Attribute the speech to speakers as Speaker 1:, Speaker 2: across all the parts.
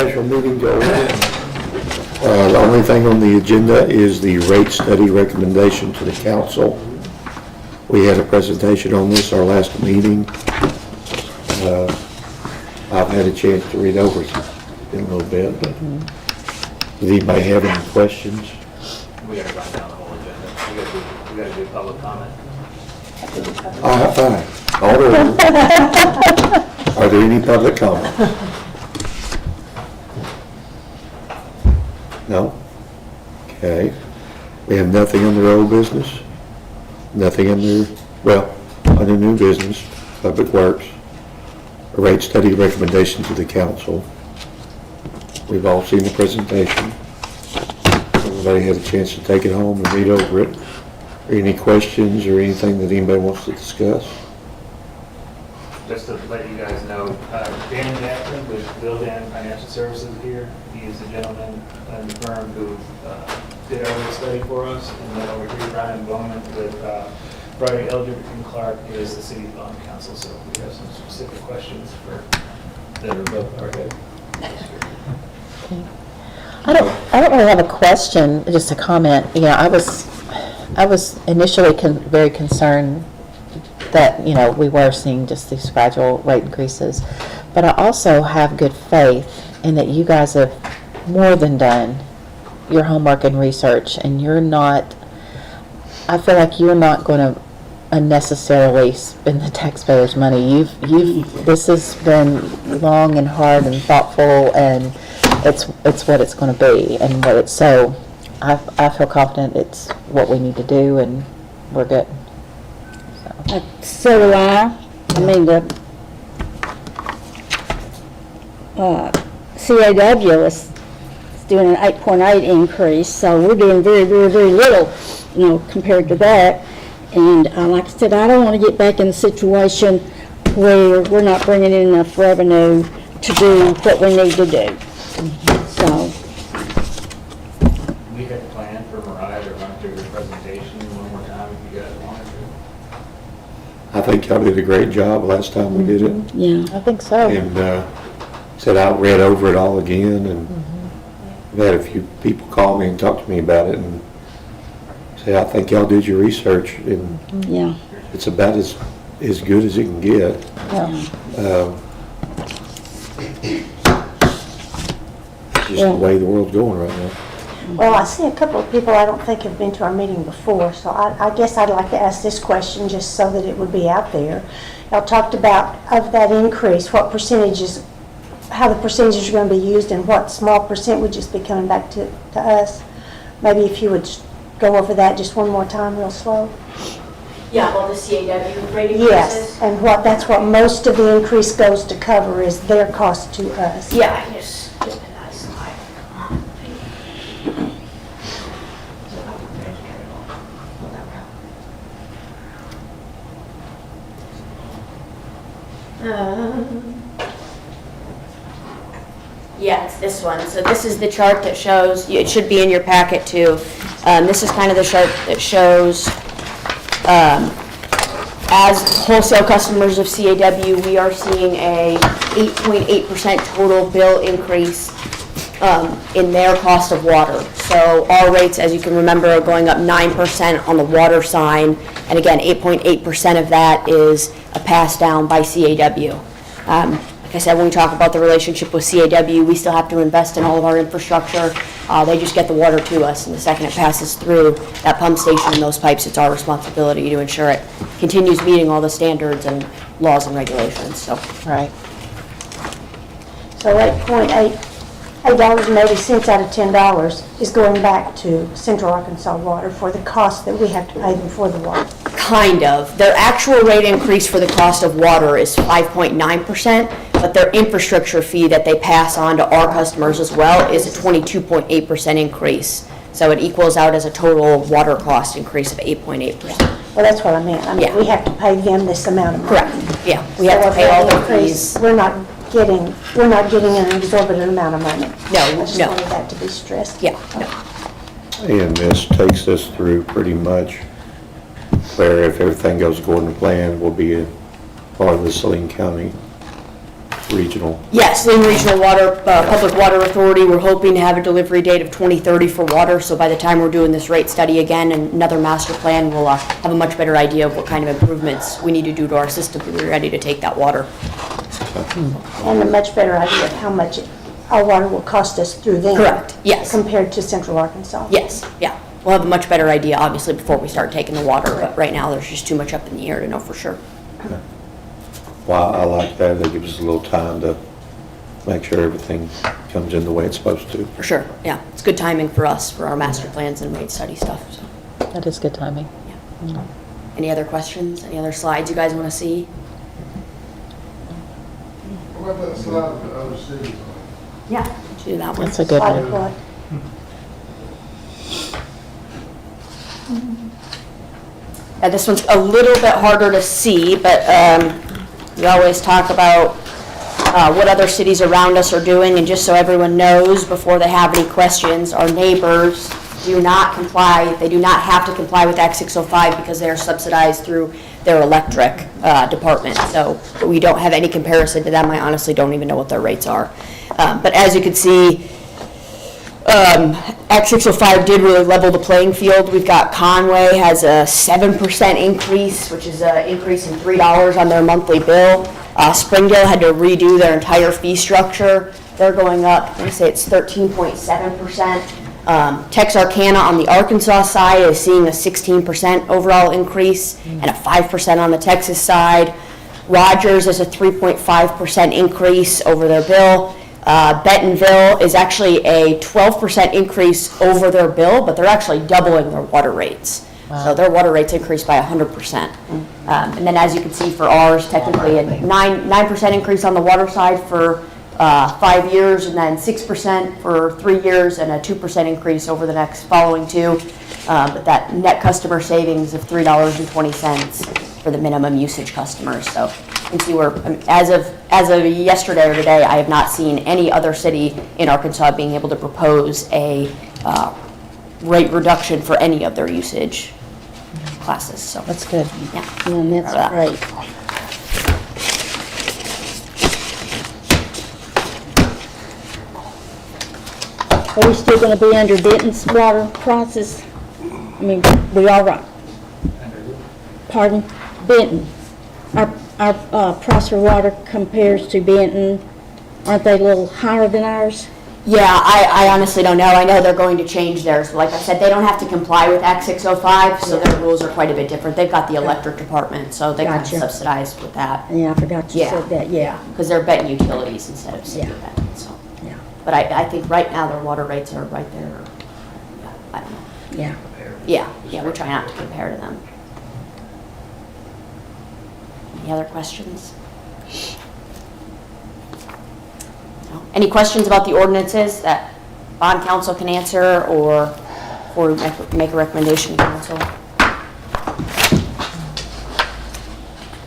Speaker 1: Special meeting to order. The only thing on the agenda is the rate study recommendation to the council. We had a presentation on this our last meeting. I've had a chance to read over it in a little bit, but does anybody have any questions?
Speaker 2: We gotta run down the whole agenda. We gotta do public comment.
Speaker 1: Fine. Order. Are there any public comment? No? Okay. We have nothing under old business? Nothing under new business, Public Works, a rate study recommendation to the council. We've all seen the presentation. Everybody had a chance to take it home and read over it. Are any questions or anything that anybody wants to discuss?
Speaker 2: Just to let you guys know, Dan Jackson with Bill Dan Financial Services here. He is the gentleman in the firm who did our rate study for us. And then over here, Brian Bowman with Bryant, and Clark is the city bond counsel. So we have some specific questions that are both our head.
Speaker 3: I don't really have a question, just a comment. You know, I was initially very concerned that, you know, we were seeing just these gradual rate increases, but I also have good faith in that you guys have more than done your homework and research, and I feel like you're not going to unnecessarily spend the taxpayers' money. This has been long and hard and thoughtful, and it's what it's going to be, and so I feel confident it's what we need to do, and we're good.
Speaker 4: So do I. I mean, the CAW is doing an 8.8 increase, so we're doing very, very, very little, you know, compared to that. And like I said, I don't want to get back in the situation where we're not bringing in enough revenue to do what we need to do. So.
Speaker 2: We had planned for Mariah to run through the presentation one more time if you guys wanted to.
Speaker 1: I think y'all did a great job last time we did it.
Speaker 4: Yeah.
Speaker 3: I think so.
Speaker 1: And said I read over it all again, and I've had a few people call me and talk to me about it and say, I think y'all did your research, and
Speaker 4: Yeah.
Speaker 1: it's about as good as it can get.
Speaker 3: Yeah.
Speaker 1: Just the way the world's going right now.
Speaker 5: Well, I see a couple of people I don't think have been to our meeting before, so I guess I'd like to ask this question just so that it would be out there. Y'all talked about, of that increase, what percentages, how the percentages are going to be used, and what small percent would just be coming back to us. Maybe if you would go over that just one more time real slow.
Speaker 6: Yeah, well, the CAW rate increases?
Speaker 5: Yes, and that's what most of the increase goes to cover, is their cost to us.
Speaker 6: Yeah, I can just put that slide. Yeah, it's this one. So this is the chart that shows, it should be in your packet too. This is kind of the chart that shows as wholesale customers of CAW, we are seeing a 8.8% total bill increase in their cost of water. So our rates, as you can remember, are going up 9% on the water side, and again, 8.8% of that is a pass down by CAW. Like I said, when we talk about the relationship with CAW, we still have to invest in all of our infrastructure. They just get the water to us, and the second it passes through that pump station and those pipes, it's our responsibility to ensure it continues meeting all the standards and laws and regulations. So,
Speaker 3: Right.
Speaker 5: So $8.80 out of $10 is going back to Central Arkansas Water for the cost that we have to pay them for the water.
Speaker 6: kind of. Their actual rate increase for the cost of water is 5.9%, but their infrastructure fee that they pass on to our customers as well is a 22.8% increase. So it equals out as a total water cost increase of 8.8%.
Speaker 5: Well, that's what I meant. I mean,
Speaker 6: Yeah.
Speaker 5: we have to pay them this amount of money.
Speaker 6: Correct, yeah. We have to pay all the fees.
Speaker 5: We're not getting an exorbitant amount of money.
Speaker 6: No,
Speaker 5: I just
Speaker 6: no.
Speaker 5: wanted that to be stressed.
Speaker 6: Yeah, no.
Speaker 1: And this takes us through pretty much where if everything goes according to plan, we'll be a part of the Saline County regional.
Speaker 6: Yes, Lynn Regional Public Water Authority, we're hoping to have a delivery date of 2030 for water, so by the time we're doing this rate study again and another master plan, we'll have a much better idea of what kind of improvements we need to do to our system to be ready to take that water.
Speaker 5: And a much better idea of how much our water will cost us through them.
Speaker 6: Correct, yes.
Speaker 5: Compared to Central Arkansas.
Speaker 6: Yes, yeah. We'll have a much better idea, obviously, before we start taking the water, but right now, there's just too much up in the air to know for sure.
Speaker 1: Well, I like that. That gives us a little time to make sure everything comes in the way it's supposed to.
Speaker 6: For sure, yeah. It's good timing for us, for our master plans and rate study stuff, so.
Speaker 3: That is good timing.
Speaker 6: Any other questions? Any other slides you guys want to see?
Speaker 7: What about that slide of the other cities?
Speaker 6: Yeah. Do that one.
Speaker 3: That's a good
Speaker 5: Like
Speaker 3: one.
Speaker 5: what?
Speaker 6: This one's a little bit harder to see, but we always talk about what other cities around us are doing, and just so everyone knows, before they have any questions, our neighbors do not comply, they do not have to comply with Act 605 because they are subsidized through their electric department. So we don't have any comparison to them. I honestly don't even know what their rates are. But as you can see, Act 605 did really level the playing field. We've got Conway has a 7% increase, which is an increase in $3 on their monthly bill. Springdale had to redo their entire fee structure. They're going up, I'm going to say it's 13.7%. Texarkana on the Arkansas side is seeing a 16% overall increase and a 5% on the Texas side. Rogers is a 3.5% increase over their bill. Bentonville is actually a 12% increase over their bill, but they're actually doubling their water rates. So their water rates increased by 100%. And then as you can see for ours, technically a 9% increase on the water side for 5 years, and then 6% for 3 years, and a 2% increase over the next following 2. But that net customer savings of $3.20 for the minimum usage customers. So you can see we're, as of yesterday or today, I have not seen any other city in Arkansas being able to propose a rate reduction for any of their usage classes. So
Speaker 3: That's good.
Speaker 6: yeah,
Speaker 4: And that's great. Are we still gonna be under Benton's water prices? I mean, we are right. Pardon? Benton. Our price for water compares to Benton. Aren't they a little higher than ours?
Speaker 6: Yeah, I honestly don't know. I know they're going to change theirs. But like I said, they don't have to comply with Act 605, so their rules are quite a bit different. They've got the electric department, so they kind of
Speaker 4: Gotcha.
Speaker 6: subsidize with that.
Speaker 4: Yeah, I forgot you
Speaker 6: Yeah.
Speaker 4: said that, yeah.
Speaker 6: Because they're Benton Utilities instead of City
Speaker 4: Yeah.
Speaker 6: of Benton, so.
Speaker 4: Yeah.
Speaker 6: But I think right now their water rates are right there. Yeah, I don't know.
Speaker 4: Yeah.
Speaker 6: Yeah, we try not to compare to them. Any other questions? No? Any questions about the ordinances that bond council can answer, or we make a recommendation to council?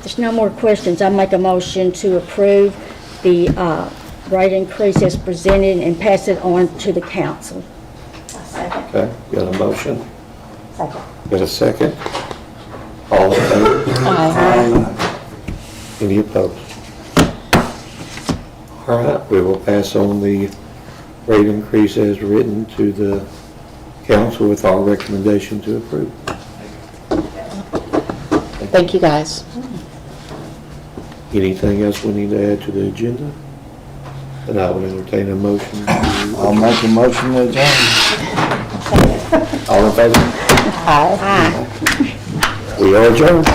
Speaker 4: There's no more questions. I make a motion to approve the rate increase as presented and pass it on to the council.
Speaker 5: Second.
Speaker 1: Okay, got a motion?
Speaker 5: Second.
Speaker 1: Got a second? All in favor?
Speaker 3: Aye.
Speaker 1: Any opposed? All right, we will pass on the rate increase as written to the council with our recommendation to approve.
Speaker 3: Thank you, guys.
Speaker 1: Anything else we need to add to the agenda? Then I will entertain a motion.
Speaker 7: I'll make a motion to adjourn.
Speaker 1: All in favor?
Speaker 3: Aye.
Speaker 1: We are adjourned.